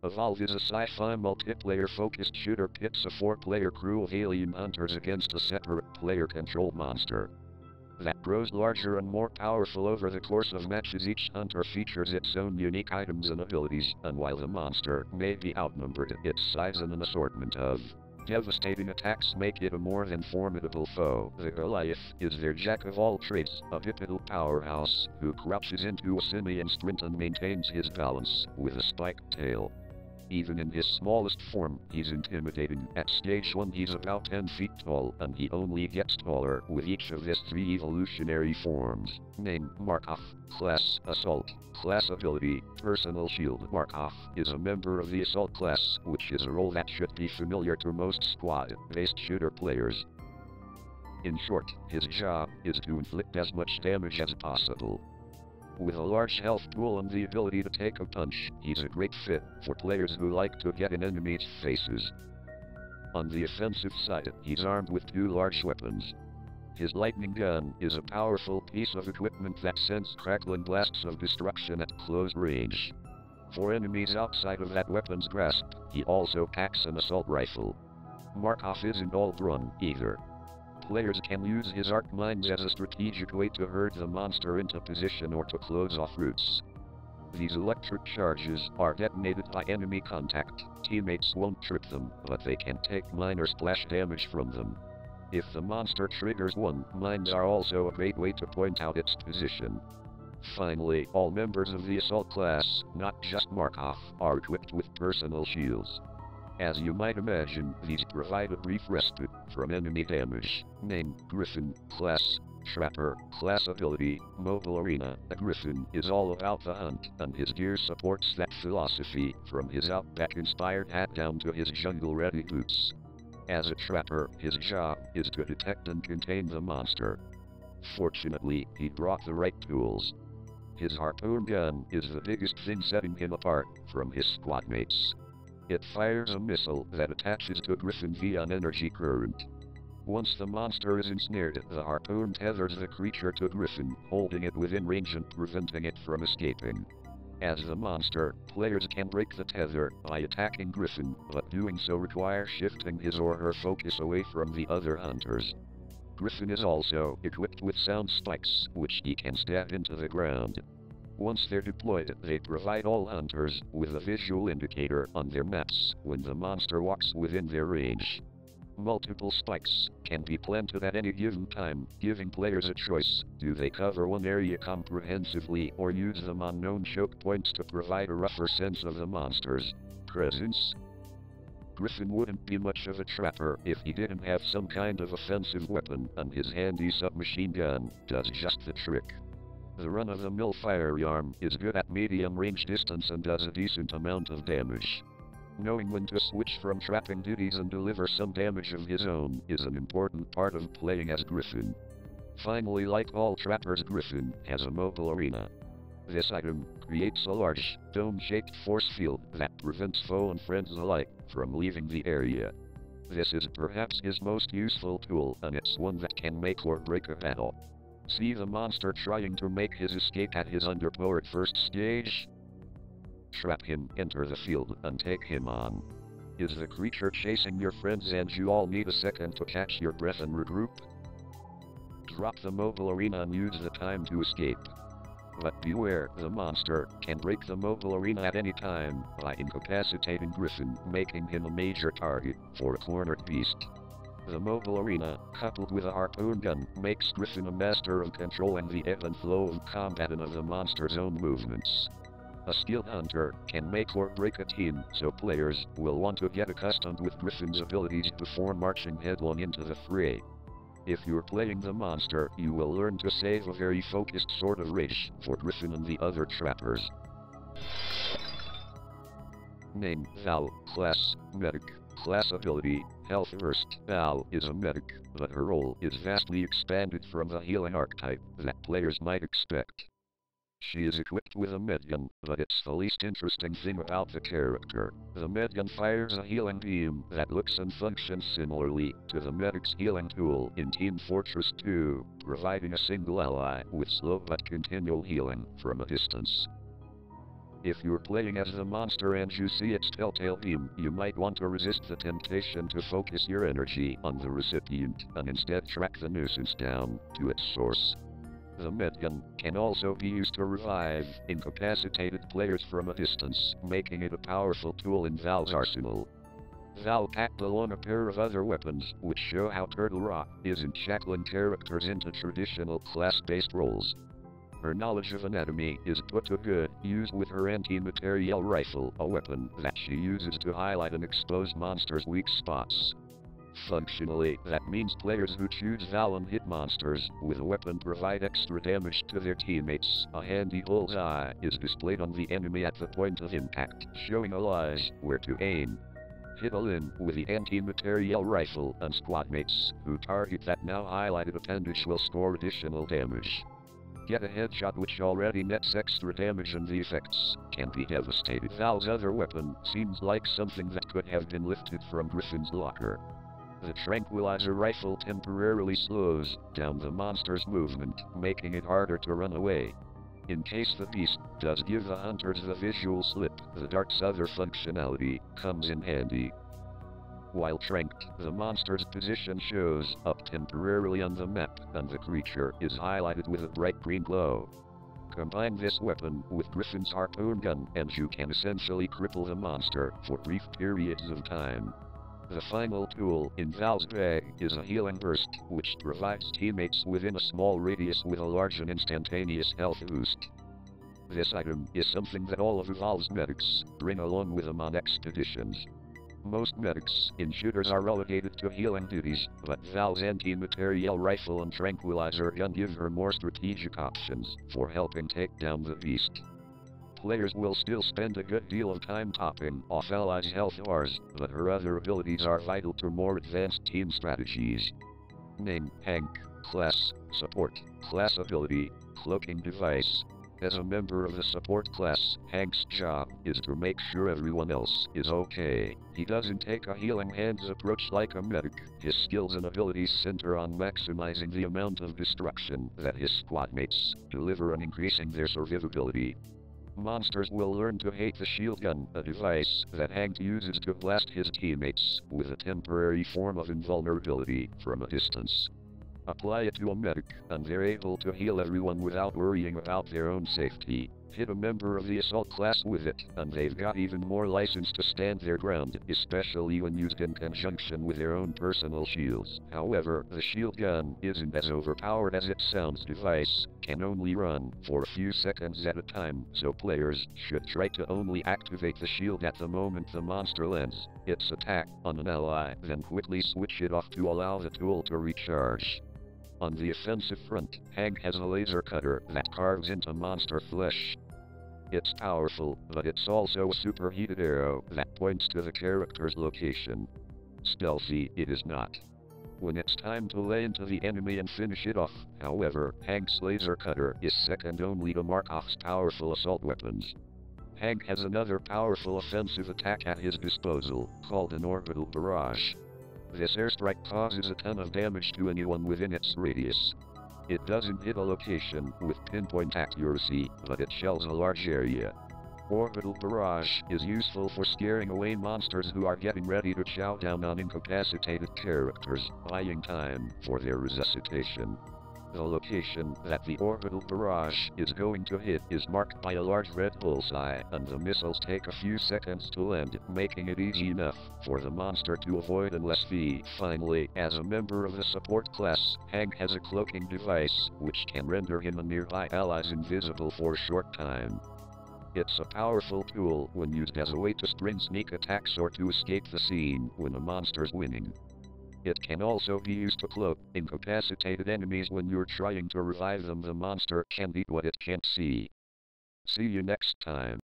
Evolve is a sci-fi multiplayer-focused shooter pits a four-player crew of alien hunters against a separate player-controlled monster that grows larger and more powerful over the course of matches. Each hunter features its own unique items and abilities, and while the monster may be outnumbered, its size and an assortment of devastating attacks make it a more than formidable foe. The Goliath is their jack-of-all-trades, a bipedal powerhouse who crouches into a simian sprint and maintains his balance with a spiked tail. Even in his smallest form, he's intimidating. At stage 1 he's about 10 feet tall, and he only gets taller with each of his 3 evolutionary forms. Name: Markov. Class: Assault. Class ability: Personal Shield. Markov is a member of the Assault class, which is a role that should be familiar to most squad-based shooter players. In short, his job is to inflict as much damage as possible. With a large health pool and the ability to take a punch, he's a great fit for players who like to get in enemies' faces. On the offensive side, he's armed with 2 large weapons. His lightning gun is a powerful piece of equipment that sends crackling blasts of destruction at close range. For enemies outside of that weapon's grasp, he also packs an assault rifle. Markov isn't all run either. Players can use his arc mines as a strategic way to herd the monster into position or to close off routes. These electric charges are detonated by enemy contact. Teammates won't trip them, but they can take minor splash damage from them. If the monster triggers one, mines are also a great way to point out its position. Finally, all members of the Assault class, not just Markov, are equipped with personal shields. As you might imagine, these provide a brief respite from enemy damage. Name: Griffin. Class: Trapper. Class ability: Mobile Arena. A Griffin is all about the hunt, and his gear supports that philosophy, from his Outback-inspired hat down to his jungle-ready boots. As a trapper, his job is to detect and contain the monster. Fortunately, he brought the right tools. His harpoon gun is the biggest thing setting him apart from his squadmates. It fires a missile that attaches to Griffin via an energy current. Once the monster is ensnared, the harpoon tethers the creature to Griffin, holding it within range and preventing it from escaping. As the monster, players can break the tether by attacking Griffin, but doing so requires shifting his or her focus away from the other hunters. Griffin is also equipped with sound spikes, which he can stab into the ground. Once they're deployed, they provide all hunters with a visual indicator on their maps when the monster walks within their range. Multiple spikes can be planted at any given time, giving players a choice. Do they cover one area comprehensively or use them on known choke points to provide a rougher sense of the monster's presence? Griffin wouldn't be much of a trapper if he didn't have some kind of offensive weapon, and his handy submachine gun does just the trick. The run-of-the-mill firearm is good at medium-range distance and does a decent amount of damage. Knowing when to switch from trapping duties and deliver some damage of his own is an important part of playing as Griffin. Finally, like all trappers, Griffin has a mobile arena. This item creates a large, dome-shaped force field that prevents foe and friends alike from leaving the area. This is perhaps his most useful tool, and it's one that can make or break a battle. See the monster trying to make his escape at his underpowered first stage? Trap him, enter the field, and take him on. Is the creature chasing your friends and you all need a second to catch your breath and regroup? Drop the mobile arena and use the time to escape. But beware, the monster can break the mobile arena at any time by incapacitating Griffin, making him a major target for a cornered beast. The mobile arena, coupled with a harpoon gun, makes Griffin a master of controlling the ebb and flow of combat and of the monster's own movements. A skilled hunter can make or break a team, so players will want to get accustomed with Griffin's abilities before marching headlong into the fray. If you're playing the monster, you will learn to save a very focused sort of rage for Griffin and the other trappers. Name: Val. Class: Medic. Class ability: Health Burst. Val is a medic, but her role is vastly expanded from the healing archetype that players might expect. She is equipped with a medgun, but it's the least interesting thing about the character. The medgun fires a healing beam that looks and functions similarly to the medic's healing tool in Team Fortress 2, providing a single ally with slow but continual healing from a distance. If you're playing as the monster and you see its telltale beam, you might want to resist the temptation to focus your energy on the recipient and instead track the nuisance down to its source. The medgun can also be used to revive incapacitated players from a distance, making it a powerful tool in Val's arsenal. Val packed along a pair of other weapons, which show how Turtle Rock isn't shackling characters into traditional class-based roles. Her knowledge of anatomy is put to good use with her anti-materiel rifle, a weapon that she uses to highlight and expose monsters' weak spots. Functionally, that means players who choose Val and hit monsters with a weapon provide extra damage to their teammates. A handy bullseye is displayed on the enemy at the point of impact, showing allies where to aim. Hit a limb with the anti-materiel rifle, and squadmates who target that now highlighted appendage will score additional damage. Get a headshot which already nets extra damage, and the effects can be devastating. Val's other weapon seems like something that could have been lifted from Griffin's locker. The tranquilizer rifle temporarily slows down the monster's movement, making it harder to run away. In case the beast does give the hunters the visual slip, the dart's other functionality comes in handy. While tranked, the monster's position shows up temporarily on the map, and the creature is highlighted with a bright green glow. Combine this weapon with Griffin's harpoon gun, and you can essentially cripple the monster for brief periods of time. The final tool in Val's bag is a healing burst, which provides teammates within a small radius with a large and instantaneous health boost. This item is something that all of Val's medics bring along with them on expeditions. Most medics in shooters are relegated to healing duties, but Val's anti-materiel rifle and tranquilizer gun give her more strategic options for helping take down the beast. Players will still spend a good deal of time topping off allies' health bars, but her other abilities are vital to more advanced team strategies. Name: Hank. Class: Support. Class ability: Cloaking device. As a member of the support class, Hank's job is to make sure everyone else is okay. He doesn't take a healing hands approach like a medic. His skills and abilities center on maximizing the amount of destruction that his squadmates deliver and increasing their survivability. Monsters will learn to hate the shield gun, a device that Hank uses to blast his teammates with a temporary form of invulnerability from a distance. Apply it to a medic, and they're able to heal everyone without worrying about their own safety. Hit a member of the assault class with it, and they've got even more license to stand their ground, especially when used in conjunction with their own personal shields. However, the shield gun isn't as overpowered as it sounds. Device can only run for a few seconds at a time, so players should try to only activate the shield at the moment the monster lands its attack on an ally, then quickly switch it off to allow the tool to recharge. On the offensive front, Hank has a laser cutter that carves into monster flesh. It's powerful, but it's also a superheated arrow that points to the character's location. Stealthy, it is not. When it's time to lay into the enemy and finish it off, however, Hank's laser cutter is second only to Markov's powerful assault weapons. Hank has another powerful offensive attack at his disposal, called an orbital barrage. This airstrike causes a ton of damage to anyone within its radius. It doesn't hit a location with pinpoint accuracy, but it shells a large area. Orbital barrage is useful for scaring away monsters who are getting ready to chow down on incapacitated characters, buying time for their resuscitation. The location that the orbital barrage is going to hit is marked by a large red bullseye, and the missiles take a few seconds to land, making it easy enough for the monster to avoid unless Finally, as a member of the support class, Hank has a cloaking device, which can render him and nearby allies invisible for a short time. It's a powerful tool when used as a way to spring sneak attacks or to escape the scene when a monster's winning. It can also be used to cloak incapacitated enemies when you're trying to revive them. The monster can eat what it can't see. See you next time.